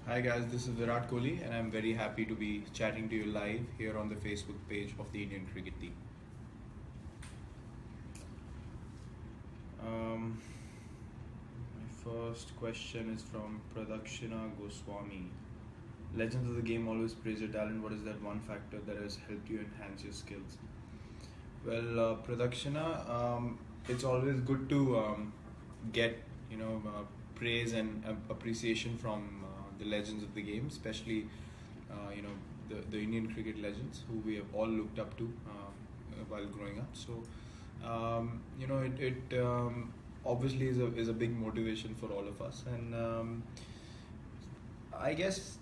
Hi guys, this is Virat Kohli and I'm very happy to be chatting to you live here on the Facebook page of the Indian cricket team. Um, my first question is from Pradakshina Goswami. Legends of the game always praise your talent. What is that one factor that has helped you enhance your skills? Well, Pradakshina, it's always good to get praise and appreciation from the legends of the game, especially the Indian cricket legends who we have all looked up to while growing up. So it obviously is a big motivation for all of us, and I guess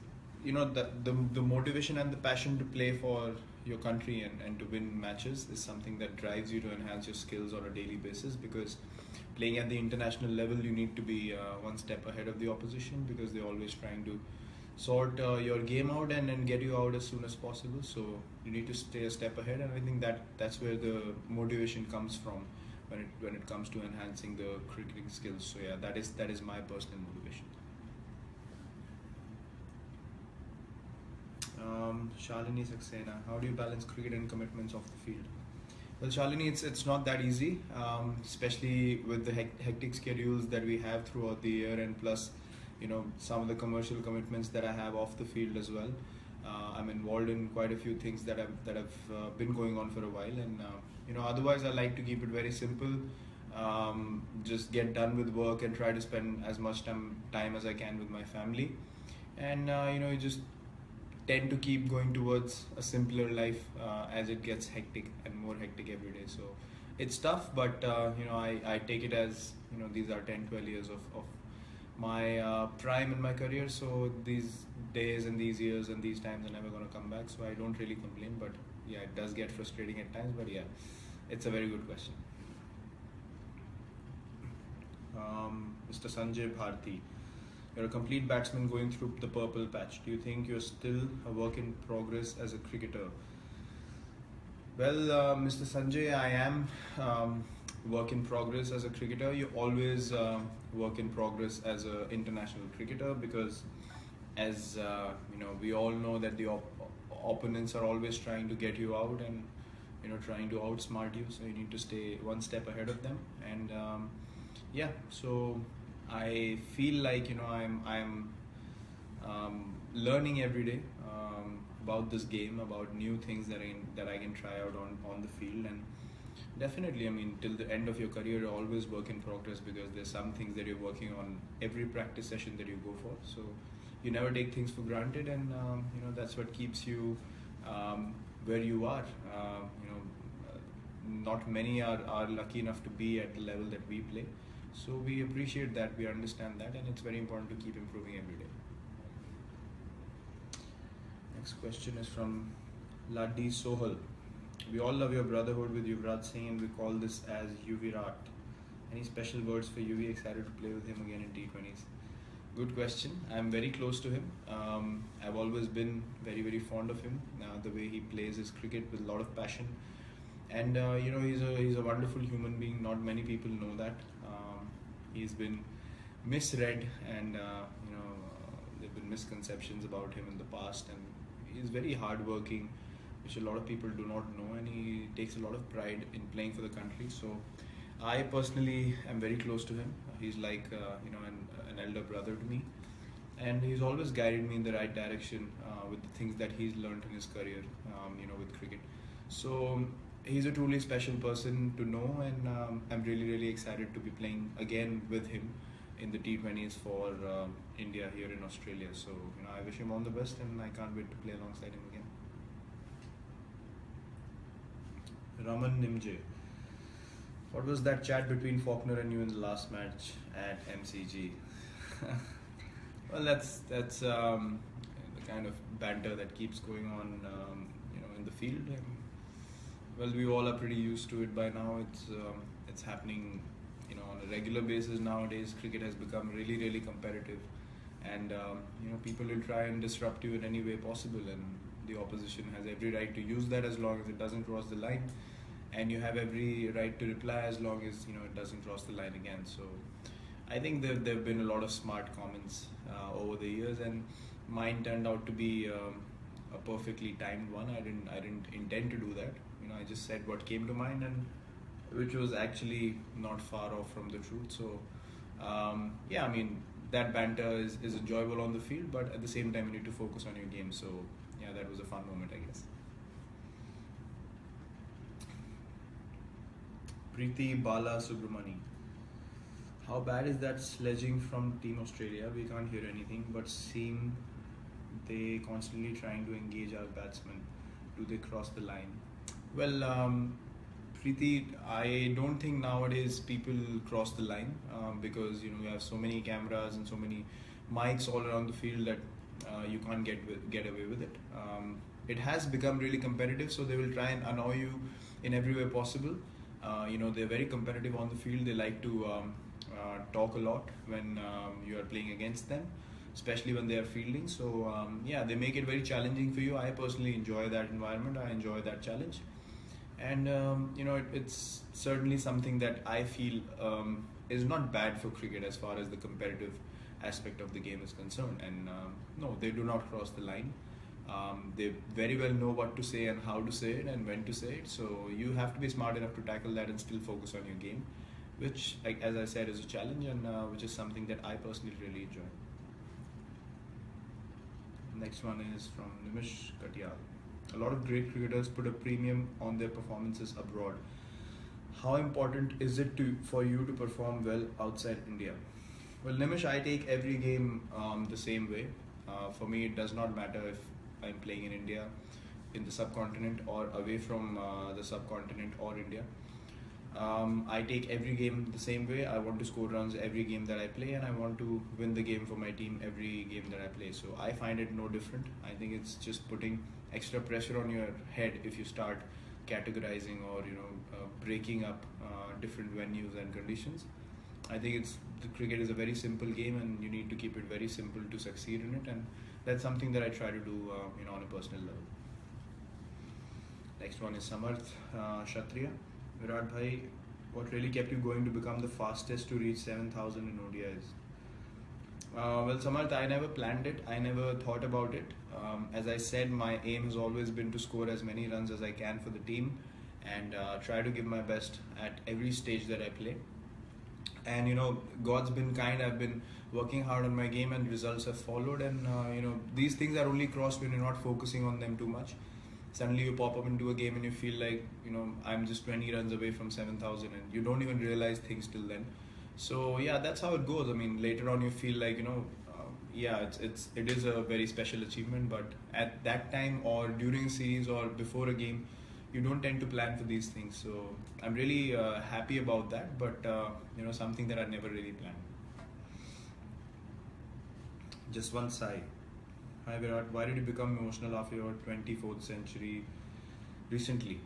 the motivation and the passion to play for your country and to win matches is something that drives you to enhance your skills on a daily basis, because playing at the international level you need to be one step ahead of the opposition, because they're always trying to sort your game out and get you out as soon as possible. So you need to stay a step ahead, and I think that's where the motivation comes from when it comes to enhancing the cricketing skills. So yeah, that is my personal motivation. Shalini Saxena, how do you balance cricket and commitments off the field? Well, Shalini, it's not that easy, especially with the hectic schedules that we have throughout the year, and plus, some of the commercial commitments that I have off the field as well. I'm involved in quite a few things that have been going on for a while, and otherwise I like to keep it very simple. Just get done with work and try to spend as much time as I can with my family, and you just tend to keep going towards a simpler life as it gets hectic and more hectic every day. So it's tough, but I take it as these are 10, 12 years of my prime in my career. So these days and these years and these times are never going to come back. So I don't really complain, but yeah, it does get frustrating at times. But yeah, it's a very good question. Mr. Sanjay Bharti. You're a complete batsman going through the purple patch. Do you think you're still a work in progress as a cricketer? Well, Mr. Sanjay, I am work in progress as a cricketer. You always work in progress as an international cricketer, because, as we all know that the opponents are always trying to get you out and trying to outsmart you. So you need to stay one step ahead of them. And yeah, so I feel like I'm learning every day about this game, about new things that I can try out on the field. And definitely, I mean, till the end of your career, you always work in progress, because there's some things that you're working on every practice session that you go for. So you never take things for granted, and that's what keeps you where you are. Not many are lucky enough to be at the level that we play. So we appreciate that, we understand that, and it's very important to keep improving every day. Next question is from Laddi Sohal. We all love your brotherhood with Yuvraj Singh, and we call this as Virat. Any special words for you? We excited to play with him again in T20s. Good question. I'm very close to him. I've always been very, very fond of him. The way he plays his cricket with a lot of passion, and he's a wonderful human being. Not many people know that. He's been misread, and there've been misconceptions about him in the past, and he's very hardworking, which a lot of people do not know, and he takes a lot of pride in playing for the country. So I personally am very close to him. He's like an elder brother to me, and he's always guided me in the right direction with the things that he's learned in his career, with cricket. So he's a truly special person to know, and I'm really, really excited to be playing again with him in the T20s for India here in Australia. So I wish him all the best, and I can't wait to play alongside him again. Raman Nimje. What was that chat between Faulkner and you in the last match at MCG? Well, that's the kind of banter that keeps going on, in the field. And, well, we all are pretty used to it by now. It's happening, on a regular basis nowadays. Cricket has become really, really competitive, and people will try and disrupt you in any way possible, and the opposition has every right to use that as long as it doesn't cross the line, and you have every right to reply as long as it doesn't cross the line again. So I think there've been a lot of smart comments over the years, and Mine turned out to be a perfectly timed one. I didn't intend to do that. I just said what came to mind, and which was actually not far off from the truth. So yeah, that banter is enjoyable on the field, but at the same time you need to focus on your game. So yeah, that was a fun moment, I guess. Preeti Bala Subramani. How bad is that sledging from Team Australia? We can't hear anything, but seem they constantly trying to engage our batsmen. Do they cross the line? Well, Preeti, I don't think nowadays people cross the line because we have so many cameras and so many mics all around the field that you can't get away with it. It has become really competitive, so they will try and annoy you in every way possible. They're very competitive on the field. They like to talk a lot when you are playing against them, especially when they are fielding. So yeah, they make it very challenging for you. I personally enjoy that environment. I enjoy that challenge, and it's certainly something that I feel is not bad for cricket as far as the competitive aspect of the game is concerned. And no, they do not cross the line. They very well know what to say and how to say it and when to say it. So you have to be smart enough to tackle that and still focus on your game, which, like, as I said, is a challenge, and which is something that I personally really enjoy. Next one is from Nimish Katyal. A lot of great cricketers put a premium on their performances abroad. How important is it for you to perform well outside India? Well, Nimish, I take every game the same way. For me, it does not matter if I'm playing in India, in the subcontinent, or away from the subcontinent or India. I take every game the same way. I want to score runs every game that I play, and I want to win the game for my team every game that I play. So I find it no different. I think it's just putting extra pressure on your head if you start categorizing or breaking up different venues and conditions. I think the cricket is a very simple game, and you need to keep it very simple to succeed in it, and that's something that I try to do on a personal level. Next one is Samarth Kshatriya. Virat bhai, what really kept you going to become the fastest to reach 7,000 in ODIs? Well, Samarth, I never planned it. I never thought about it. As I said, my aim has always been to score as many runs as I can for the team, and try to give my best at every stage that I play. And God's been kind. I've been working hard on my game, and results have followed. And these things are only crossed when you're not focusing on them too much. Suddenly you pop up into a game and you feel like I'm just 20 runs away from 7,000, and you don't even realize things till then. So yeah, that's how it goes. Later on you feel like yeah, it is a very special achievement, but at that time or during a series or before a game, you don't tend to plan for these things. So I'm really happy about that, but something that I never really planned. Just one sigh. Hi Virat, why did you become emotional after your 24th century recently?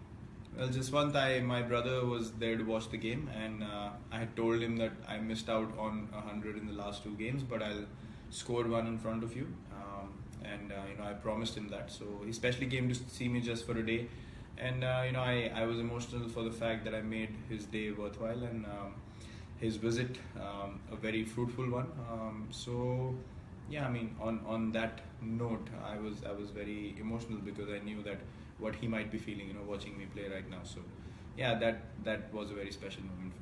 Well, just one time my brother was there to watch the game, and I had told him that I missed out on 100 in the last two games, but I'll score one in front of you. And I promised him that. So he specially came to see me just for a day, and I was emotional for the fact that I made his day worthwhile, and his visit a very fruitful one. So yeah, on that note, I was very emotional because I knew that what he might be feeling, watching me play right now. So yeah, that was a very special moment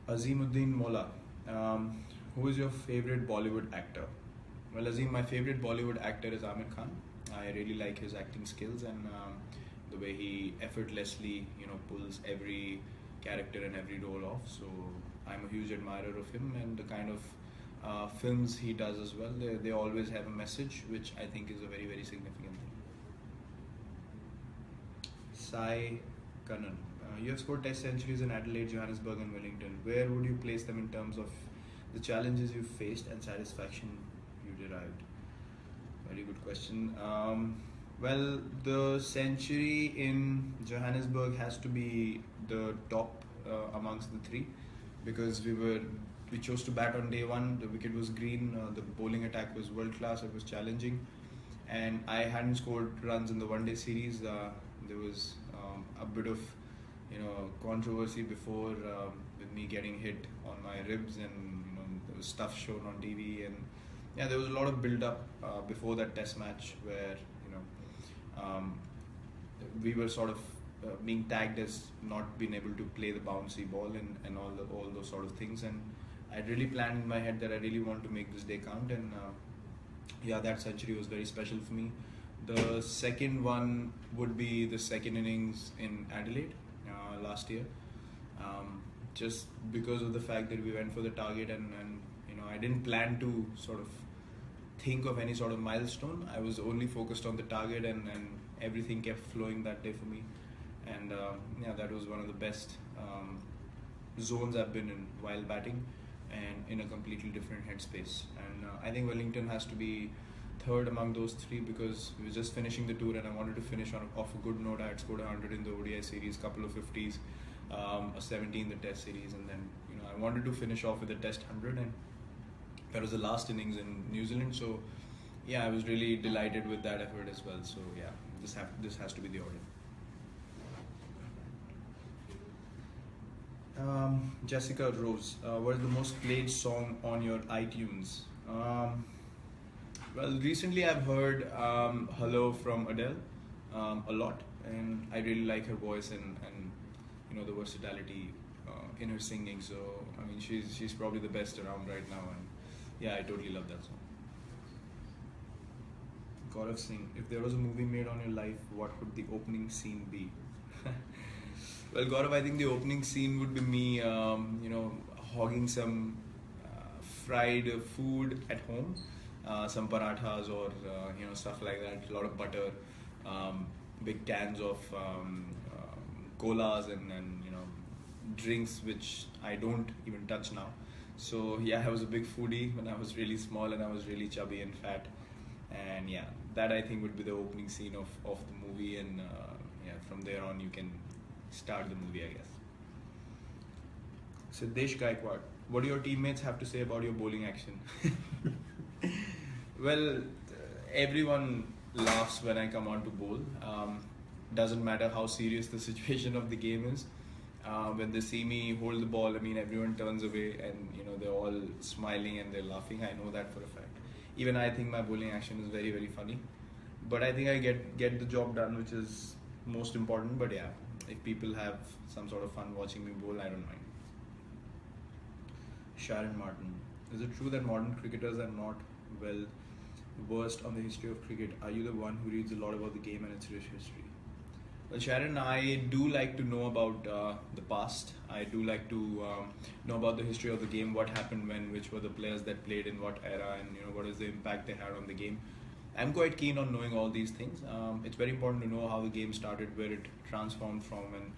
for me. Azimuddin Mola, who is your favorite Bollywood actor? Well, Azim, my favorite Bollywood actor is Amir Khan. I really like his acting skills, and the way he effortlessly pulls every character and every role off. So I'm a huge admirer of him, and the kind of films he does as well. They always have a message, which I think is a very, very significant thing. Sai Kannan. You have scored test centuries in Adelaide, Johannesburg and Wellington. Where would you place them in terms of the challenges you faced and satisfaction you derived? Very good question. Well, the century in Johannesburg has to be the top amongst the three, because we chose to bat on day one. The wicket was green. The bowling attack was world class. It was challenging, and I hadn't scored runs in the one day series. There was a bit of controversy before with me getting hit on my ribs, and there was stuff shown on TV, and yeah, there was a lot of build up before that test match where um, we were sort of being tagged as not being able to play the bouncy ball, and all those sort of things, and I really planned in my head that I really want to make this day count, and yeah, that century was very special for me. The second one would be the second innings in Adelaide last year, just because of the fact that we went for the target, and I didn't plan to sort of think of any sort of milestone. I was only focused on the target, and everything kept flowing that day for me. And yeah, that was one of the best zones I've been in while batting, and in a completely different headspace. And I think Wellington has to be third among those three, because we were just finishing the tour and I wanted to finish off a good note. I had scored 100 in the ODI series, couple of 50s, a 70 in the Test series, and then I wanted to finish off with a Test 100, and that was the last innings in New Zealand. So yeah, I was really delighted with that effort as well. So yeah, this has to be the order. Jessica Rose, what is the most played song on your iTunes? Well, recently I've heard Hello from Adele a lot, and I really like her voice and the versatility in her singing. So I mean, she's probably the best around right now, and yeah, I totally love that song. Gaurav Singh, if there was a movie made on your life, what would the opening scene be? Well, Gaurav, I think the opening scene would be me, hogging some fried food at home, some parathas or stuff like that. A lot of butter, big cans of colas and drinks which I don't even touch now. So yeah, I was a big foodie when I was really small and I was really chubby and fat, and yeah, that I think would be the opening scene of the movie, and yeah, from there on you can start the movie, I guess. Siddesh Gaikwad, what do your teammates have to say about your bowling action? Well, everyone laughs when I come on to bowl. Doesn't matter how serious the situation of the game is. When they see me hold the ball, I mean, everyone turns away, and they're all smiling and they're laughing. I know that for a fact. Even I think my bowling action is very, very funny. But I think I get the job done, which is most important. But yeah, if people have some sort of fun watching me bowl, I don't mind. Sharon Martin, is it true that modern cricketers are not well versed on the history of cricket? Are you the one who reads a lot about the game and its rich history? Well, Sharon, I do like to know about the past. I do like to know about the history of the game, what happened when, which were the players that played in what era, and what is the impact they had on the game. I'm quite keen on knowing all these things. It's very important to know how the game started, where it transformed from, and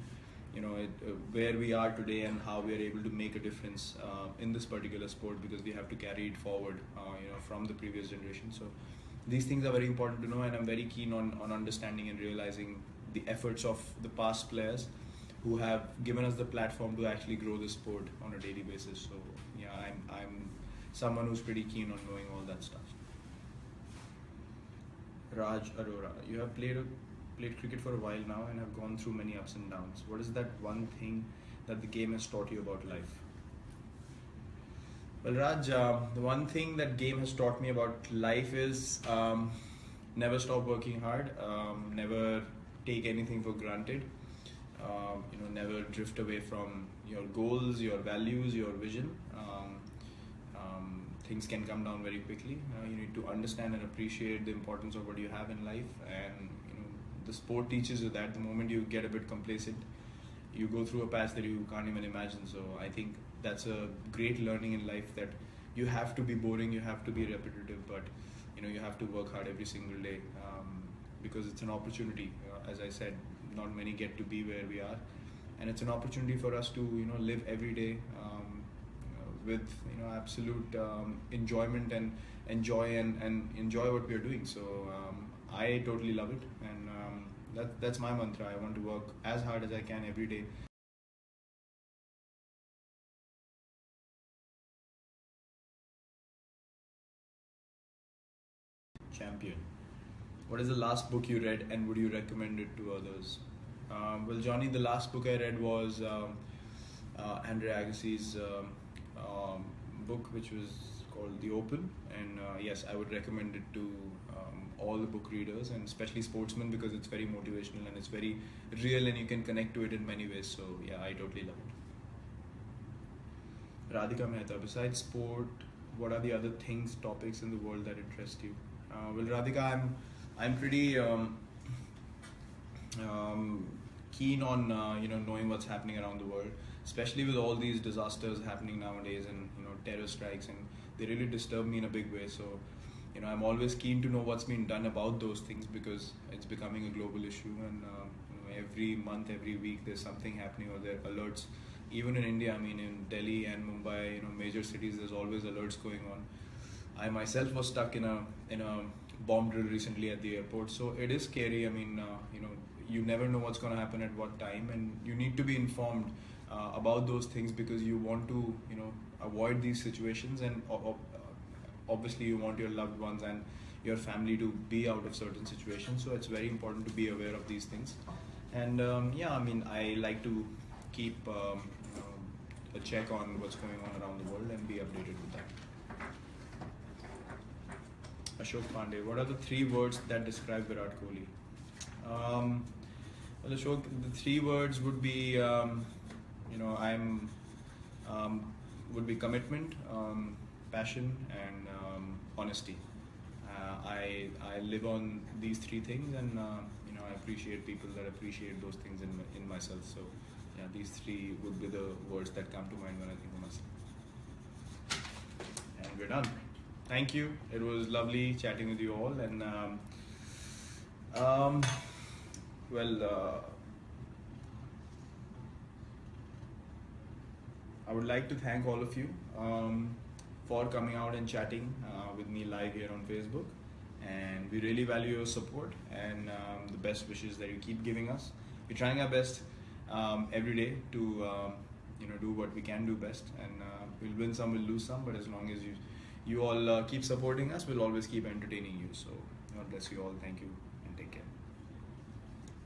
where we are today, and how we are able to make a difference in this particular sport, because we have to carry it forward, from the previous generation. So these things are very important to know, and I'm very keen on understanding and realizing the efforts of the past players who have given us the platform to actually grow the sport on a daily basis. So yeah, I'm someone who's pretty keen on knowing all that stuff. Raj Arora, you have played cricket for a while now and have gone through many ups and downs. What is that one thing that the game has taught you about life? Well, Raj, the one thing that game has taught me about life is never stop working hard, never take anything for granted, never drift away from your goals, your values, your vision. Things can come down very quickly. You need to understand and appreciate the importance of what you have in life, and the sport teaches you that. The moment you get a bit complacent, you go through a path that you can't even imagine. So I think that's a great learning in life, that you have to be boring, you have to be repetitive, but you have to work hard every single day, because it's an opportunity. As I said, not many get to be where we are, and it's an opportunity for us to live every day with absolute enjoyment, and enjoy what we are doing. So I totally love it, and that's my mantra. I want to work as hard as I can every day. Champion, what is the last book you read, and would you recommend it to others? Well, Johnny, the last book I read was Andre Agassi's book, which was called The Open, and yes, I would recommend it to all the book readers, and especially sportsmen, because it's very motivational and it's very real, and you can connect to it in many ways. So yeah, I totally love it. Radhika Mehta, besides sport, what are the other things, topics in the world that interest you? Well, Radhika, I'm pretty keen on knowing what's happening around the world, especially with all these disasters happening nowadays, and terror strikes, and they really disturb me in a big way. So I'm always keen to know what's being done about those things, because it's becoming a global issue, and every month, every week, there's something happening, or there are alerts. Even in India, I mean, in Delhi and Mumbai, major cities, there's always alerts going on. I myself was stuck in a bomb drill recently at the airport, so it is scary. I mean, you never know what's going to happen at what time, and you need to be informed about those things, because you want to avoid these situations, and obviously you want your loved ones and your family to be out of certain situations. So it's very important to be aware of these things. And yeah, I mean, I like to keep a check on what's going on around the world and be updated with that. Ashok Pandey, what are the 3 words that describe Virat Kohli? Well, Ashok, the 3 words would be, would be commitment, passion, and honesty. I live on these 3 things, and I appreciate people that appreciate those things in myself. So yeah, these 3 would be the words that come to mind when I think of myself. And we're done. Thank you. It was lovely chatting with you all, and I would like to thank all of you for coming out and chatting with me live here on Facebook, and we really value your support and the best wishes that you keep giving us. We're trying our best every day to do what we can do best, and we'll win some, we'll lose some, but as long as you all keep supporting us, we'll always keep entertaining you. So God bless you all. Thank you, and take care.